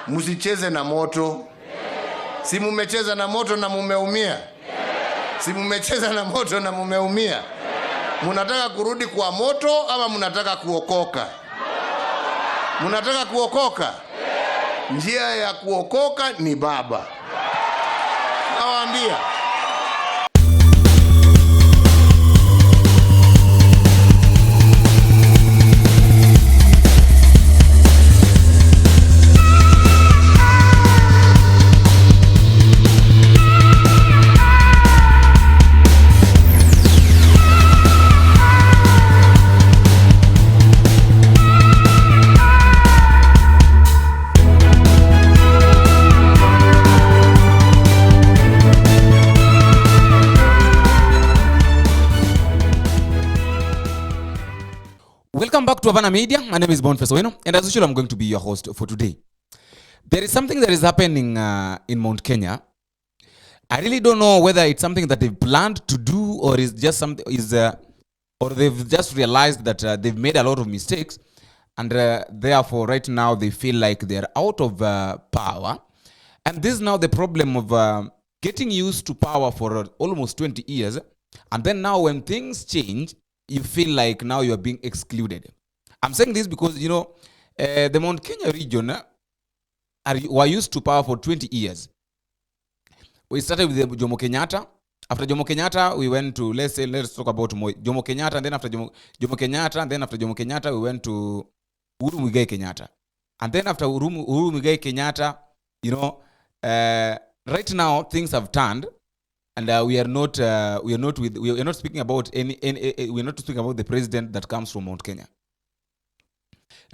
Msicheze na moto. Si mumecheza na moto na mumeumia? Si mumecheza na moto na mumeumia? Munataka kurudi kwa moto ama munataka kuokoka? Munataka kuokoka? Njia ya kuokoka ni Baba. Nawaambia. Welcome back to Havana Media. My name is Boniface Owino, and as usual, I'm going to be your host for today. There is something that is happening in Mount Kenya. I really don't know whether it's something that they've planned to do, or is just something or they've just realized that they've made a lot of mistakes, and therefore, right now they feel like they're out of power. And this is now the problem of getting used to power for almost 20 years, and then now when things change, you feel like now you are being excluded. I'm saying this because, you know, the Mount Kenya region were used to power for 20 years. We started with Jomo Kenyatta. After Jomo Kenyatta, we went to, let's talk about Jomo Kenyatta, and then after Jomo Kenyatta, and then after Jomo Kenyatta, we went to Uhuru Muigai Kenyatta. And then after Uhuru Muigai Kenyatta, you know, right now things have turned. And we are not speaking about we're not speaking about the president that comes from Mount Kenya.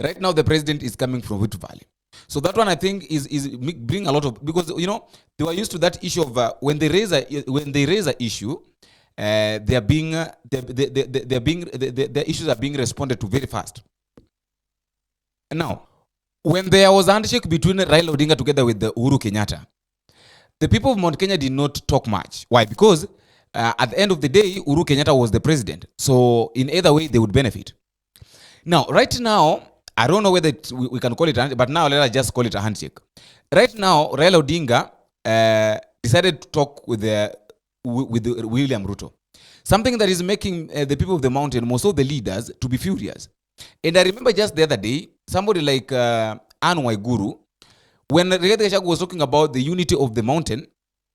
Right now, the president is coming from Rift Valley. So that one I think is bring a lot of, because you know they were used to that issue of when they raise a issue, the issues are being responded to very fast. And now, when there was a handshake between Raila Odinga together with the Uhuru Kenyatta, the people of Mount Kenya did not talk much. Why? Because at the end of the day, Uhuru Kenyatta was the president. So in either way, they would benefit. Now, right now, I don't know whether we can call it, but now let us just call it a handshake. Right now, Raila Odinga decided to talk with William Ruto. Something that is making the people of the mountain, most of the leaders, to be furious. And I remember just the other day, somebody like Waiguru'S, when Gachagua was talking about the unity of the mountain,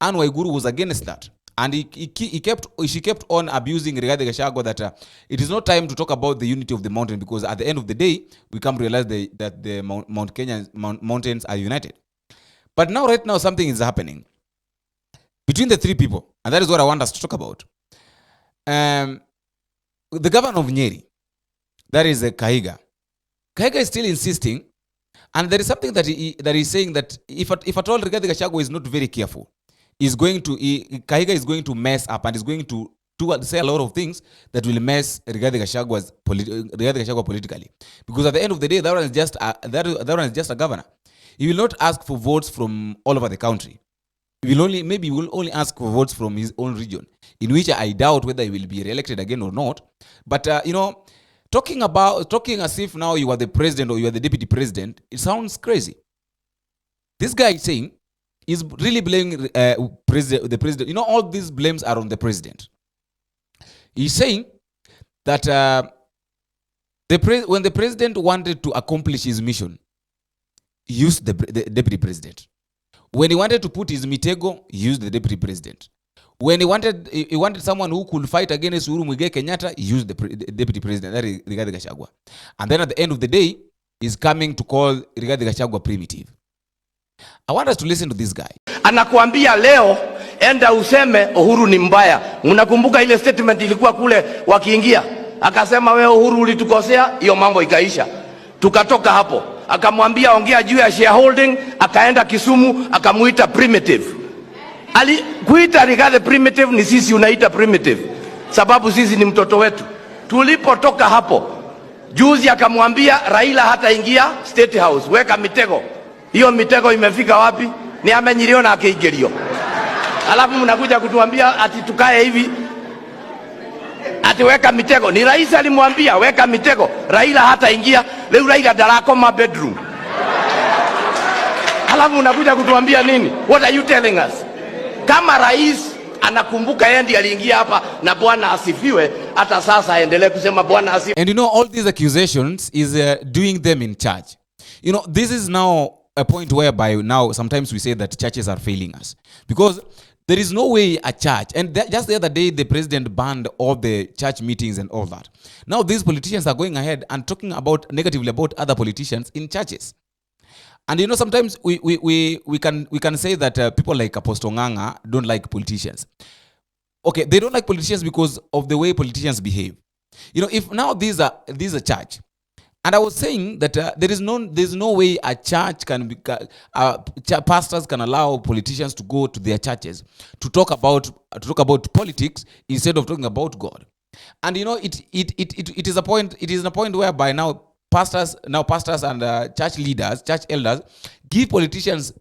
Waiguru'S was against that. And she kept on abusing Gachagua that it is not time to talk about the unity of the mountain, because at the end of the day, we come to realize that the Mount Kenya mountains are united. But now, right now, something is happening between the three people. And that is what I want us to talk about. The governor of Nyeri, that is Kahiga. Kahiga is still insisting. And there is something that he's saying that if at all Gachagua is not very careful, Kahiga is going to mess up and is going to say a lot of things that will mess Gachagua politically. Because at the end of the day, that one is just a governor. He will not ask for votes from all over the country. He will only ask for votes from his own region, in which I doubt whether he will be re-elected again or not. But you know, talking as if now you are the president or you are the deputy president, it sounds crazy. This guy is saying, is really blaming the president. You know, all these blames are on the president. He's saying that when the president wanted to accomplish his mission, he used the deputy president. When he wanted to put his mitego, he used the deputy president. When he wanted someone who could fight against Uhuru Muigai Kenyatta, he used the deputy president, that is Rigathi Gachagua. And then at the end of the day, he's coming to call Rigathi Gachagua primitive. I want us to listen to this guy. Anakuambia leo enda useme Uhuru ni mbaya. Unakumbuka ile statement ilikuwa kule wakiingia? Akasema wewe Uhuru ulitukosea, hiyo mambo ikaisha. Tukatoka hapo. Akamwambia ongea juu ya shareholding, akaenda Kisumu, akamuita primitive. Kuita Rigathi primitive ni sisi unaita primitive, sababu sisi ni mtoto wetu. Tulipotoka hapo, juzi akamwambia Raila hata ingia State House, weka mitego. Hiyo mitego imefika wapi? Ni amenyilio na akeigelio. Alafu mnakuja kutuambia ati tukae hivi, ati weka mitego. Ni rais alimwambia weka mitego, Raila hata ingia. Leo Raila darakoma bedroom. Alafu unakuja kutuambia nini? What are you telling us? Kama rais anakumbuka yeye ndiye aliingia hapa na Bwana asifiwe, hata sasa aendelee kusema Bwana asifiwe. And you know, all these accusations is doing them in church. You know, this is now a point whereby now sometimes we say that churches are failing us. Because there is no way a church, and just the other day the president banned all the church meetings and all that. Now these politicians are going ahead and talking about negatively about other politicians in churches. And you know, sometimes we can say that people like Apostle Nganga don't like politicians. Okay, they don't like politicians because of the way politicians behave. You know, if now these are church, and I was saying that there's no way a church can be, pastors can allow politicians to go to their churches to talk about politics instead of talking about God. And you know, it is a point. It is a point whereby now pastors and church leaders, church elders, give politicians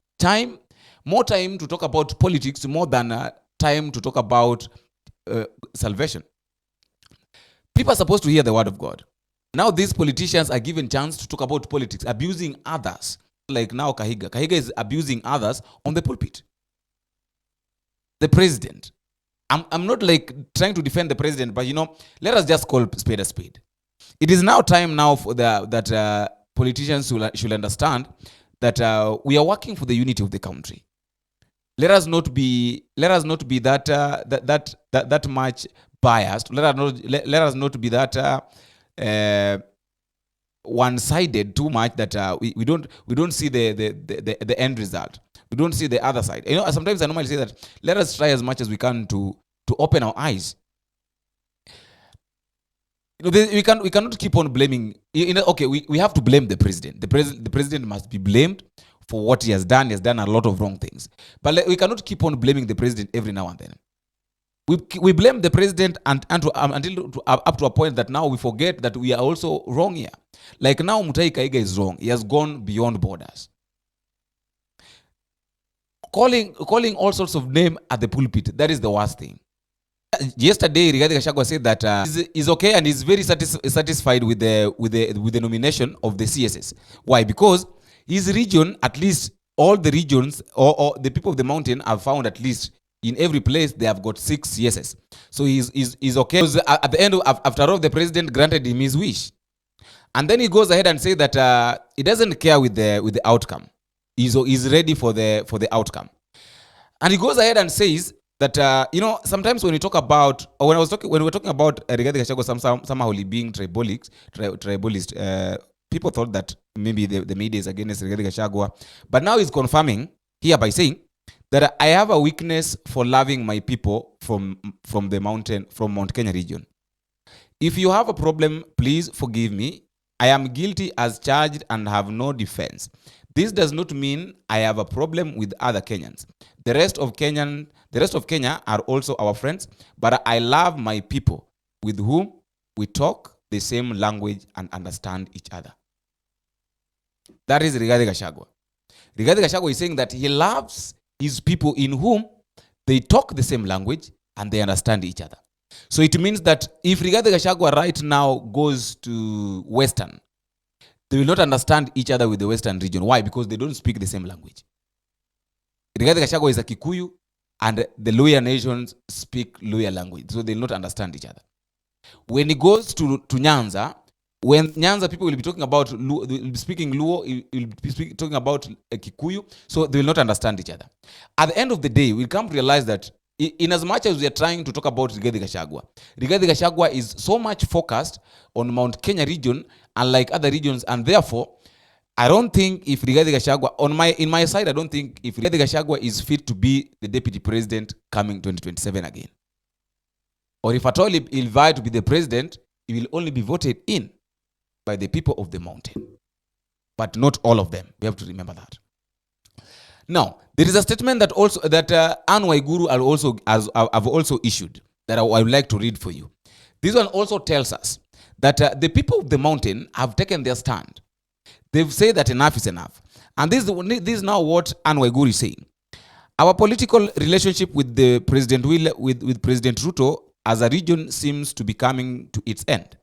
more time to talk about politics more than time to talk about salvation. People are supposed to hear the word of God. Now these politicians are given chance to talk about politics, abusing others. Like now Kahiga is abusing others on the pulpit. The president. I'm not like trying to defend the president, but you know, let us just call spade a spade. It is now time now for that politicians should understand that we are working for the unity of the country. Let us not be that much biased. Let us not be that one-sided too much that we don't see the end result. We don't see the other side. You know, sometimes I normally say that let us try as much as we can to open our eyes. You know, we cannot keep on blaming. You know, okay, we have to blame the president. The president must be blamed for what he has done. He has done a lot of wrong things. But we cannot keep on blaming the president every now and then. We blame the president until up to a point that now we forget that we are also wrong here. Like now Mutahi Kahiga is wrong. He has gone beyond borders. Calling all sorts of names at the pulpit, that is the worst thing. Yesterday, Rigathi Gachagua said that is okay and is very satisfied with the nomination of the CSS. Why? Because his region, at least all the regions or the people of the mountain have found at least in every place they have got 6 CSS. So he's okay. Because at the end after all, the president granted him his wish, and then he goes ahead and say that he doesn't care with the outcome. He's ready for the outcome, and he goes ahead and says that you know, sometimes when we talk about, or when we were talking about Rigathi Gachagua somehow being tribalist, people thought that maybe the media is against Rigathi Gachagua, but now he's confirming here by saying that I have a weakness for loving my people from Mount Kenya region. If you have a problem, please forgive me. I am guilty as charged and have no defense. This does not mean I have a problem with other Kenyans. The rest of Kenya are also our friends, but I love my people with whom we talk the same language and understand each other. That is Rigathi Gachagua. Rigathi Gachagua is saying that he loves his people in whom they talk the same language and they understand each other. So it means that if Rigathi Gachagua right now goes to Western, they will not understand each other with the Western region. Why? Because they don't speak the same language. Rigathi Gachagua is a Kikuyu, and the Luhya nations speak Luhya language, so they will not understand each other. When he goes to Nyanza, when Nyanza people will be talking about, will be speaking Luo, will be talking about Kikuyu, so they will not understand each other. At the end of the day, we'll come to realize that in as much as we are trying to talk about Rigathi Gachagua is so much focused on Mount Kenya region, unlike other regions, and therefore, I don't think if Rigathi Gachagua, in my side, I don't think if Rigathi Gachagua is fit to be the deputy president coming 2027 again. Or if at all he'll vie to be the president, he will only be voted in by the people of the mountain. But not all of them. We have to remember that. Now, there is a statement that Anne Waiguru have also issued that I would like to read for you. This one also tells us that the people of the mountain have taken their stand. They've said that enough is enough. And this is now what Anne Waiguru is saying. Our political relationship with President Ruto as a region seems to be coming to its end.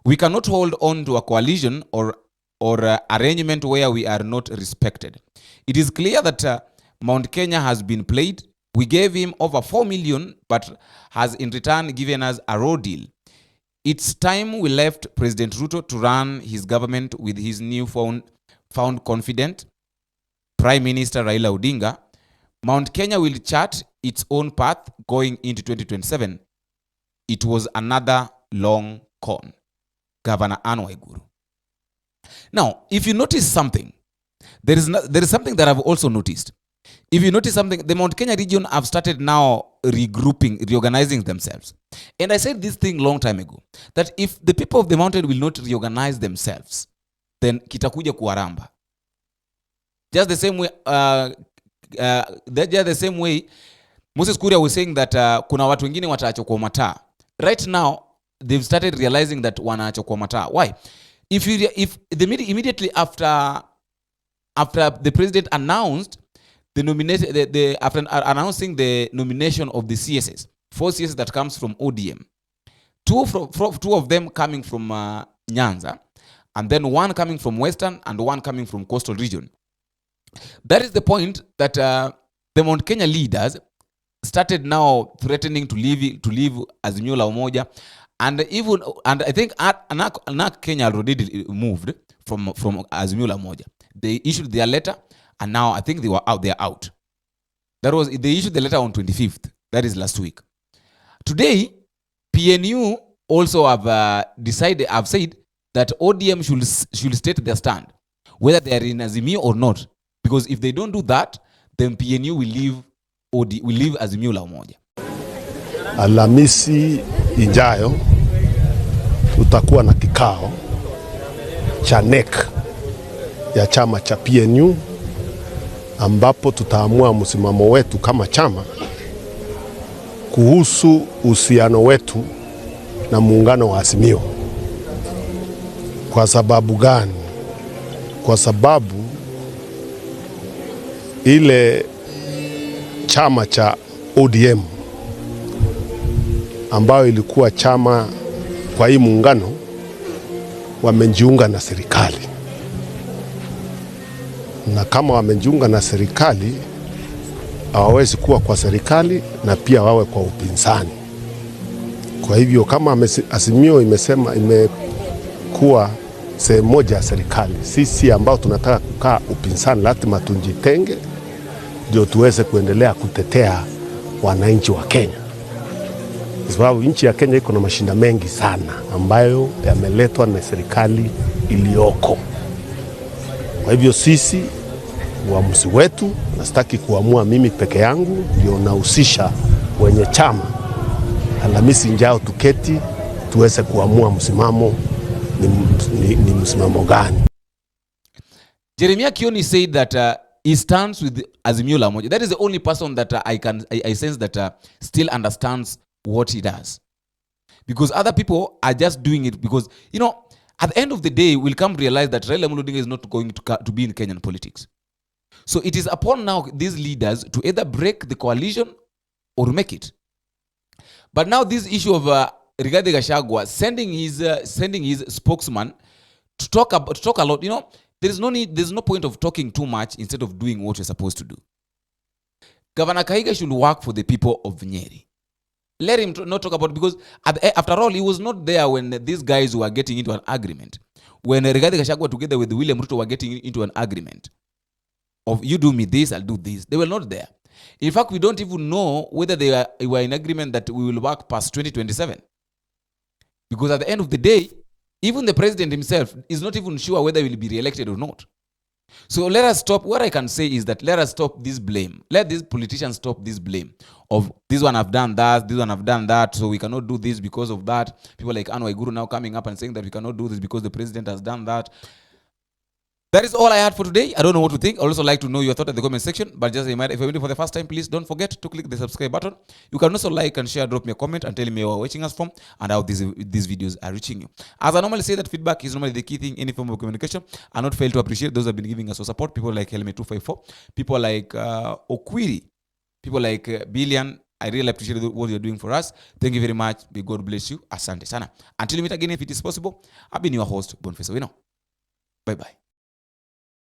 We cannot hold on to a coalition or or arrangement where we are not respected. It is clear that Mount Kenya has been played. We gave him over 4 million, but has in return given us a raw deal. It's time we left President Ruto to run his government with his found confident Prime Minister Raila Odinga. Mount Kenya will chart its own path going into 2027. It was another long con. Governor Waiguru'S. Now, if you notice something, there is something that I've also noticed. If you notice something, the Mount Kenya region have started now reorganizing themselves. And I said this thing long time ago, that if the people of the mountain will not reorganize themselves, then kitakuja kuwaramba. Just the same way, just the same way, Moses Kuria was saying that kuna watu wengine wataacho kwa mataa. Right now, they've started realizing that wanaacho kwa mataa. Why? If immediately after the president announced after announcing the nomination of the CSS, 4 CSS that comes from ODM, two of them coming from Nyanza, and then 1 coming from Western and 1 coming from Coastal region. That is the point that the Mount Kenya leaders started now threatening to leave Azimio la Umoja, and I think Anak Kenya already moved from Azimio la Umoja. They issued their letter, and now I think they are out. They issued the letter on 25th. That is last week. Today, PNU also have said that ODM should state their stand, whether they are in Azimio or not. Because if they don't do that, then PNU will leave Azimio la Umoja. Alhamisi ijayo tutakuwa na kikao cha NEC ya chama cha PNU, ambapo tutaamua msimamo wetu kama chama kuhusu uhusiano wetu na muungano wa Azimio. Kwa sababu gani? Kwa sababu ile chama cha ODM ambayo ilikuwa chama kwa hii muungano wamejiunga na serikali, na kama wamejiunga na serikali hawawezi kuwa kwa serikali na pia wawe kwa upinzani. Kwa hivyo kama Azimio imekuwa sehemu moja ya serikali, sisi ambao tunataka kukaa upinzani lazima tujitenge, ndio tuweze kuendelea kutetea wananchi wa Kenya. Kwa sababu nchi ya Kenya iko na mashinda mengi sana ambayo yameletwa na serikali iliyoko. Kwa hivyo sisi, uamuzi wetu, nasitaki kuamua mimi peke yangu, ndio nahusisha wenye chama. Alhamisi njao tuketi tuweze kuamua msimamo ni msimamo gani. Jeremiah Kioni said that he stands with Azimio la Umoja. That is the only person that I sense that still understands what he does. Because other people are just doing it because, at the end of the day, we'll come realize that Raila Odinga is not going to be in Kenyan politics. So it is upon now these leaders to either break the coalition or make it. But now this issue of Rigathi Gachagua sending his spokesman to talk a lot, there's no point of talking too much instead of doing what you're supposed to do. Governor Kahiga should work for the people of Nyeri. Let him not talk about, because after all, he was not there when these guys were getting into an agreement. When Rigathi Gachagua together with William Ruto were getting into an agreement of you do me this, I'll do this. They were not there. In fact, we don't even know whether they were in agreement that we will work past 2027. Because at the end of the day, even the president himself is not even sure whether he will be re-elected or not. So let us stop. What I can say is that let us stop this blame. Let these politicians stop this blame of this one have done that, this one have done that, so we cannot do this because of that. People like Waiguru'S now coming up and saying that we cannot do this because the president has done that. That is all I had for today. I don't know what to think. I also like to know your thought in the comment section. But just a reminder, if you're watching for the first time, please don't forget to click the subscribe button. You can also like and share, drop me a comment and tell me where you're watching us from and how these videos are reaching you. As I normally say, that feedback is normally the key thing in any form of communication. I not fail to appreciate those who have been giving us support. People like Helmet254, people like Okwiri, people like Billion. I really appreciate what you're doing for us. Thank you very much. May God bless you. Asante sana. Until we meet again, if it is possible, I've been your host, Boniface Owino. Bye bye.